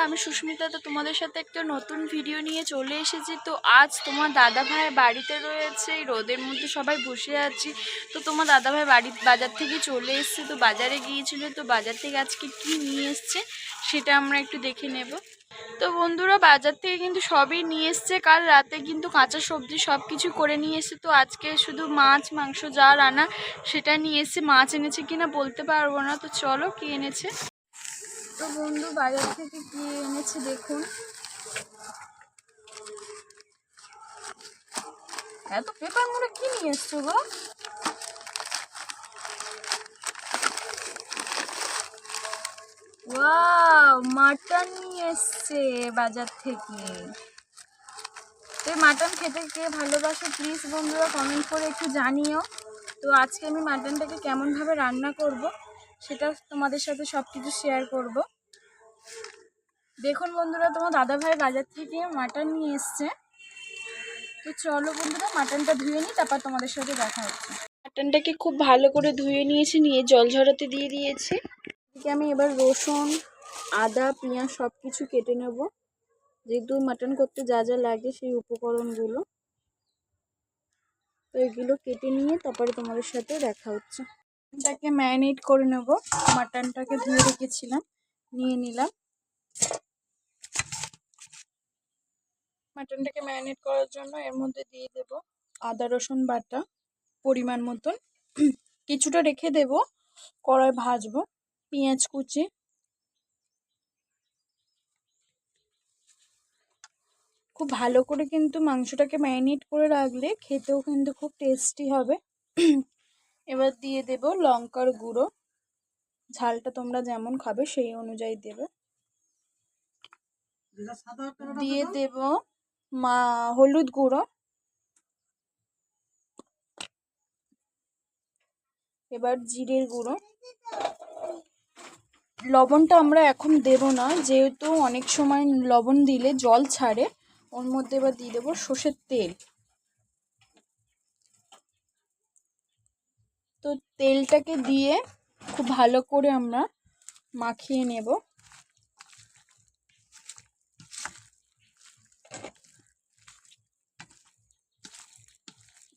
আমি সুস্মিতা। তো তোমাদের সাথে একটা নতুন ভিডিও নিয়ে চলে এসেছি। তো আজ তোমার দাদা ভাই বাড়িতে রয়েছে, এই রোদের মধ্যে সবাই বসে আছি। তো তোমার দাদা ভাই বাজার থেকে চলে এসছে, তো বাজারে গিয়েছিল। তো বাজার থেকে আজকে কি নিয়ে এসছে সেটা আমরা একটু দেখে নেব। তো বন্ধুরা, বাজার থেকে কিন্তু সবই নিয়ে এসছে। কাল রাতে কিন্তু কাঁচা সবজি সব কিছু করে নিয়ে এসছে। তো আজকে শুধু মাছ মাংস যা রান্না সেটা নিয়ে এসছে। মাছ এনেছে কিনা বলতে পারবো না। তো চলো কি এনেছে। তো বন্ধু, বাজার থেকে কি এনেছে দেখুন। এত পেপার মুড়ে কি নিয়ে এসছো গো? ওয়াও, মাটন নিয়ে এসছে বাজার থেকে। তো মাটন খেতে কে ভালোবাসো প্লিজ বন্ধুরা কমেন্ট করে একটু জানিও। তো আজকে আমি মাটনটাকে কেমনভাবে রান্না করব সেটা তোমাদের সাথে সব কিছু শেয়ার করব। দেখুন বন্ধুরা, তোমার দাদা ভাই বাজার থেকে মাটন নিয়ে এসছে। তো চলো বন্ধুরা, মাটনটা ধুয়ে নিই, তারপর তোমাদের সাথে দেখা হচ্ছে। মাটনটাকে খুব ভালো করে ধুয়ে নিয়েছি, নিয়ে জল ঝরাতে দিয়ে দিয়েছি। এদিকে আমি এবার রসুন, আদা, পেঁয়াজ সব কিছু কেটে নেব, যেহেতু মাটন করতে যা যা লাগে সেই উপকরণগুলো। তো এগুলো কেটে নিয়ে তারপরে তোমাদের সাথে দেখা হচ্ছে। এটাকে ম্যারিনেট করে নেব। মাটনটাকে ধুয়ে রেখেছিলাম, নিয়ে নিলাম। মাটনটাকে ম্যারিনেট করার জন্য এর মধ্যে দিয়ে দেব আদা রসুন বাটা পরিমাণ মতন, কিছুটা রেখে দেব কড়াই ভাজবো। পেঁয়াজ কুচি, খুব ভালো করে কিন্তু মাংসটাকে ম্যারিনেট করে রাখলে খেতেও কিন্তু খুব টেস্টি হবে। এবার দিয়ে দেব লঙ্কার গুঁড়ো, ঝালটা তোমরা যেমন খাবে সেই অনুযায়ী দেবে। দিয়ে দেব হলুদ গুঁড়ো। এবার জিরের গুঁড়ো। লবণটা আমরা এখন দেব না, যেহেতু অনেক সময় লবণ দিলে জল ছাড়ে। ওর মধ্যে এবার দিয়ে দেবো সর্ষের তেল। তো তেলটাকে দিয়ে খুব ভালো করে আমরা মাখিয়ে নেব।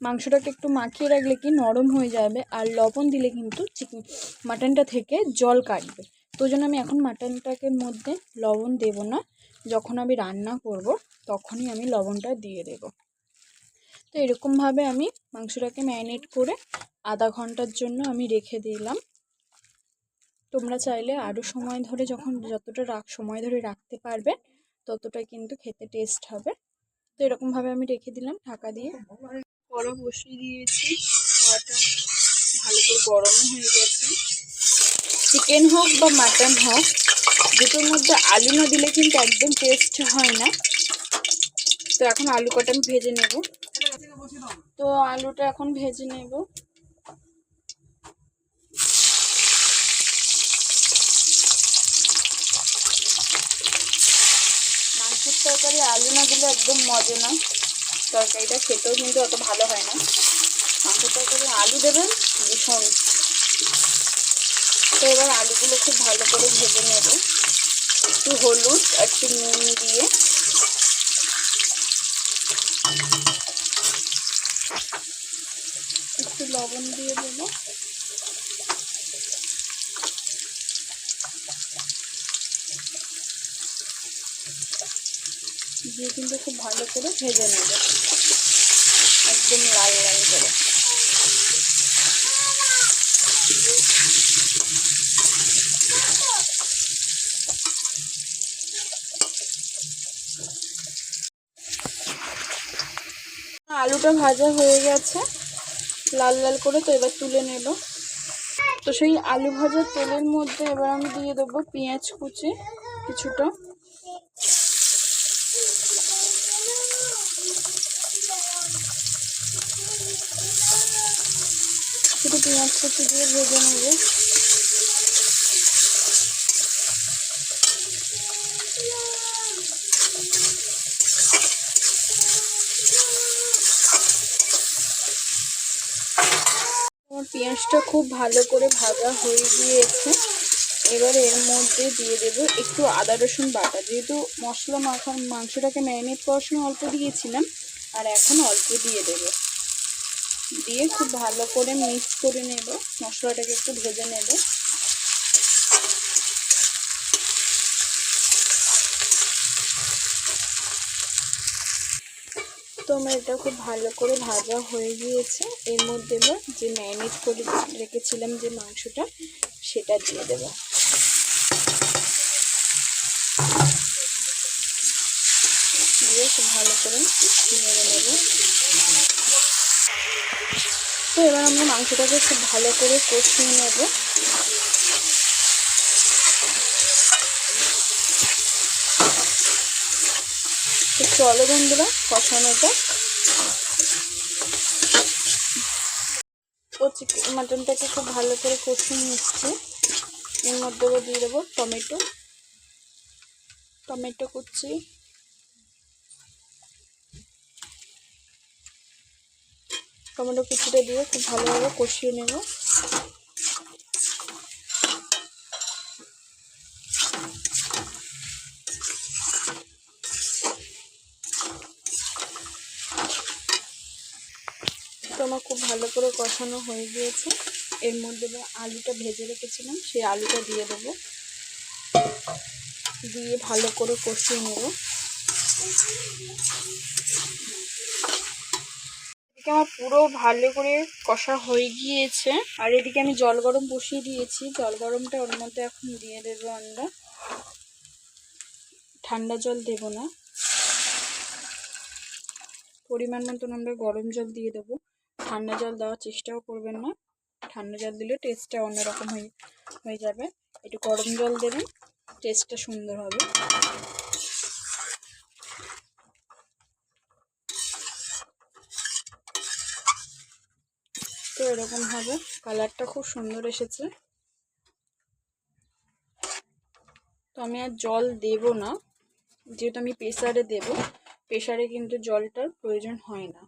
মাংসটাকে একটু মাখিয়ে রাখলে কি নরম হয়ে যাবে, আর লবণ দিলে কিন্তু মাটনটা থেকে জল কাটবে। তো জন্য আমি এখন মাটনটাকে মধ্যে লবণ দেব না, যখন আমি রান্না করব তখনই আমি লবণটা দিয়ে দেব। তো এরকমভাবে আমি মাংসটাকে ম্যারিনেট করে আধা ঘন্টার জন্য আমি রেখে দিলাম। তোমরা চাইলে আরও সময় ধরে, যতটা সময় ধরে রাখতে পারবে ততটা কিন্তু খেতে টেস্ট হবে। তো এরকমভাবে আমি রেখে দিলাম ঢাকা দিয়ে। কড়া বসিয়ে দিয়েছি, কড়াটা ভালো করে গরমও হয়ে গেছে। চিকেন হোক বা মাটন হোক, দুটোর মধ্যে আলু না দিলে কিন্তু একদম টেস্ট হয় না। তো এখন আলু কটা আমি ভেজে নেব। তো আলুটা এখন ভেজে নেব। মাংসের তরকারি আলু না দিলে একদম মজা না, তরকারিটা খেতেও কিন্তু অত ভালো হয় না। মাংসের তরকারি আলু দেবেন ভীষণ। তো এবার আলুগুলো খুব ভালো করে ভেজে নেব, একটু হলুদ একটু নুন দিয়ে। একটু লবণ দিয়ে দেবো। দিয়ে কিন্তু খুব ভালো করে ভেজে নেব, একদম লাল লাল করে। আলুটা ভাজা হয়ে গেছে লাল লাল করে। তো এবার তুলে নেব। তো সেই আলু ভাজার তেলের মধ্যে এবার আমি দিয়ে দেবো পেঁয়াজ কুচি কিছুটা। শুধু পেঁয়াজ কুচি দিয়ে ভেজে নেব। আমার পেঁয়াজটা খুব ভালো করে ভাজা হয়ে গিয়েছে। এবার এর মধ্যে দিয়ে দেব একটু আদা রসুন বাটা। যেহেতু মশলা মাংসটাকে ম্যারিনেট করার সময় অল্প দিয়েছিলাম, আর এখন অল্প দিয়ে দেব। দিয়ে খুব ভালো করে মিক্স করে নেব, মশলাটাকে একটু ভেজে নেব। তো আমার এটা খুব ভালো করে ভাজা হয়ে গিয়েছে। এর মধ্যে এবার যে ম্যারিনেট করে রেখেছিলাম যে মাংসটা, সেটা দিয়ে দেব। দিয়ে খুব ভালো করে নেড়ে নেব। তো এবার আমরা মাংসটাকে খুব ভালো করে কষিয়ে নেব। তো চলো বন্ধুরা, কষানো যাক। তো মাটনটাকে খুব ভালো করে কষিয়ে নিচ্ছি। এর মধ্যে দিয়ে দেবো টমেটো কুচি, টমেটো কুচিটা দিয়ে খুব ভালোভাবে কষিয়ে নেব। তো আমার খুব ভালো করে কষানো হয়ে গিয়েছে। এর মধ্যে আলুটা ভেজে রেখেছিলাম, সেই আলুটা দিয়ে দেবো। দিয়ে ভালো করে কষিয়ে নেব। এদিকে আমার পুরো ভালো করে কষা হয়ে গিয়েছে। আর এদিকে আমি জল গরম বসিয়ে দিয়েছি। জল গরমটা ওর মধ্যে এখন দিয়ে দেবো আমরা। ঠান্ডা জল দেব না, পরিমাণ মতন আমরা গরম জল দিয়ে দেবো। ঠান্ডা জল দেওয়ার চেষ্টাও করবেন না, ঠান্ডা জল দিলে টেস্টটা অন্যরকম হয়ে যাবে। একটু গরম জল দেবেন, টেস্টটা সুন্দর হবে। তো এরকম হবে, কালারটা খুব সুন্দর এসেছে। তো আমি আর জল দেব না, যেহেতু আমি প্রেসারে দেব। প্রেসারে কিন্তু জলটার প্রয়োজন হয় না।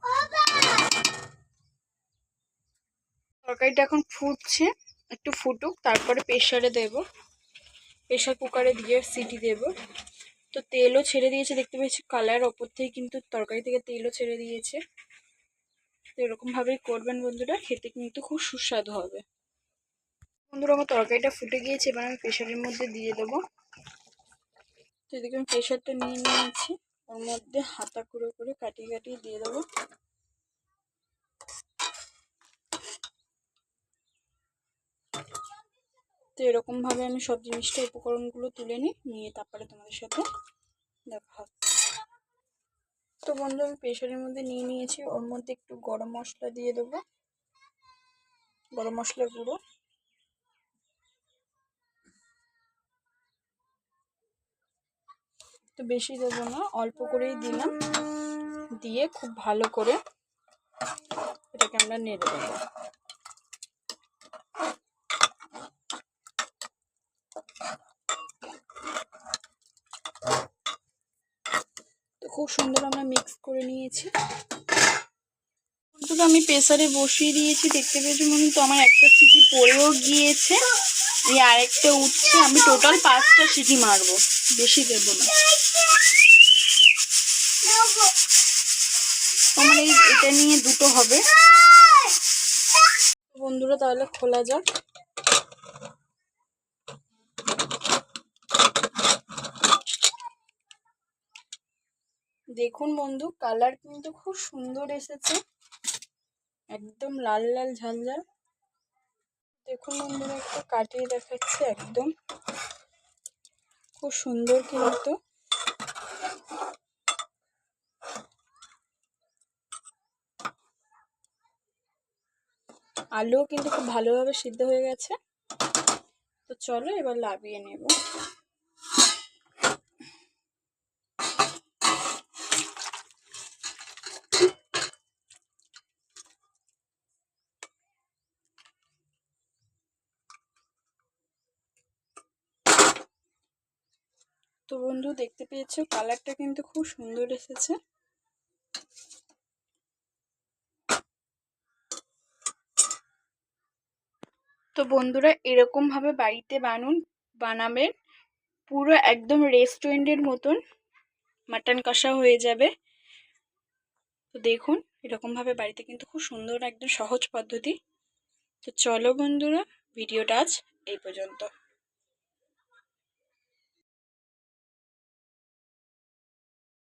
তরকারিটা এখন ফুটছে, একটু ফুটুক, তারপরে প্রেসারে দেব। প্রেসার কুকারে দিয়ে সিটি দেব। তো তেলও ছেড়ে দিয়েছে, দেখতে পেয়েছি কালার ওপর থেকে কিন্তু তরকারি থেকে তেলও ছেড়ে দিয়েছে। তো এরকমভাবেই করবেন বন্ধুরা, খেতে কিন্তু খুব সুস্বাদু হবে। বন্ধুরা, আমার তরকারিটা ফুটে গিয়েছে, এবার আমি প্রেসারের মধ্যে দিয়ে দেবো। তো এদিকে আমি প্রেসারটা নিয়ে নিয়েছি, ওর মধ্যে হাতা করে কাটিয়ে কাটিয়ে দিয়ে দেবো। তো এরকমভাবে আমি সব জিনিসটা উপকরণগুলো তুলে নিয়ে তারপরে তোমাদের সাথে দেখা হচ্ছে। তো বন্ধু, আমি প্রেসারের মধ্যে নিয়ে নিয়েছি, ওর মধ্যে একটু গরম মশলা দিয়ে দেবো, গরম মশলা গুঁড়ো। তো বেশি দেবো না, অল্প করেই দিলাম। দিয়ে খুব ভালো করে এটাকে আমরা নেড়ে দেবো। তো খুব সুন্দর আমরা মিক্স করে নিয়েছি। তো আমি প্রেসারে বসিয়ে দিয়েছি, দেখতে পেয়েছি মনে তো আমার একটা সিটি পড়েও গিয়েছে, এই আরেকটা উঠছে। আমি টোটাল 5টা সিটি মারবো, বেশি দেবো না। আমার এটা নিয়ে দুটো হবে। বন্ধুরা, তাহলে খোলা যাক। দেখুন বন্ধু, কালার কিন্তু খুব সুন্দর এসেছে, একদম লাল লাল ঝালঝাল। দেখুন বন্ধুরা, একটু কাটিয়ে দেখাচ্ছে, একদম খুব সুন্দর কিন্তু। আলুও কিন্তু খুব ভালোভাবে সিদ্ধ হয়ে গেছে। তো চলো এবার নামিয়ে নেব। তো বন্ধু, দেখতে পেয়েছো কালারটা কিন্তু খুব সুন্দর এসেছে। তো বন্ধুরা, এরকম ভাবে বাড়িতে বানাবেন, পুরো একদম রেস্টুরেন্টের মতন মাটন কষা হয়ে যাবে। তো দেখুন এরকমভাবে বাড়িতে কিন্তু খুব সুন্দর একদম সহজ পদ্ধতি। তো চলো বন্ধুরা, ভিডিওটা আজ এই পর্যন্ত।